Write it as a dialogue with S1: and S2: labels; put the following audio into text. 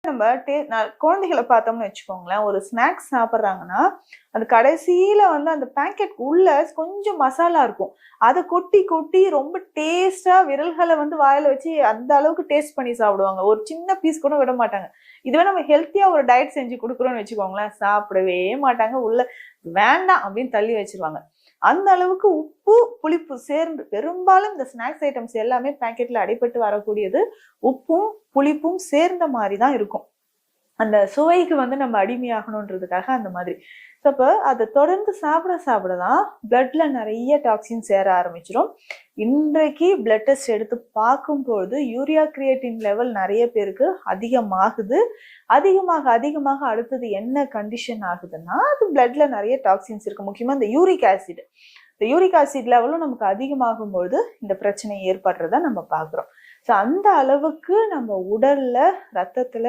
S1: நம்ம குழந்தைகளை பார்த்தோம்னு வச்சுக்கோங்களேன், ஒரு ஸ்நாக்ஸ் சாப்பிட்றாங்கன்னா அது கடைசியில வந்து அந்த பேக்கெட் உள்ள கொஞ்சம் மசாலா இருக்கும். அதை கொட்டி கொட்டி ரொம்ப டேஸ்டா விரல்களை வந்து வாயில வச்சு அந்த அளவுக்கு டேஸ்ட் பண்ணி சாப்பிடுவாங்க. ஒரு சின்ன பீஸ் கூட விட மாட்டாங்க. இதுவே நம்ம ஹெல்த்தியா ஒரு டயட் செஞ்சு கொடுக்குறோம்னு வச்சுக்கோங்களேன், சாப்பிடவே மாட்டாங்க. உள்ள வேண்டாம் அப்படின்னு தள்ளி வச்சிருவாங்க. அந்த அளவுக்கு உப்பு புளிப்பு சேர்ந்து, பெரும்பாலும் இந்த ஸ்நாக்ஸ் ஐட்டம்ஸ் எல்லாமே பேக்கெட்ல அடைப்பட்டு வரக்கூடியது உப்பும் புளிப்பும் சேர்ந்த மாதிரி தான் இருக்கும். அந்த சுவைக்கு வந்து நம்ம அடிமையாகணுன்றதுக்காக அந்த மாதிரி. ஸோ அப்போ அதை தொடர்ந்து சாப்பிட சாப்பிடதான் பிளட்ல நிறைய டாக்ஸின் சேர ஆரம்பிச்சிடும். இன்றைக்கு பிளட் டெஸ்ட் எடுத்து பார்க்கும்போது யூரியா கிரியேட்டின் லெவல் நிறைய பேருக்கு அதிகமாகுது. அதிகமாக அடுத்தது என்ன கண்டிஷன் ஆகுதுன்னா, அது பிளட்ல நிறைய டாக்ஸின்ஸ் இருக்கு. முக்கியமா இந்த யூரிக் ஆசிட். இந்த யூரிக் ஆசிட் லெவலும் நமக்கு அதிகமாகும்போது இந்த பிரச்சனை ஏற்படுறத நம்ம பார்க்குறோம். ஸோ அந்த அளவுக்கு நம்ம உடல்ல ரத்தத்துல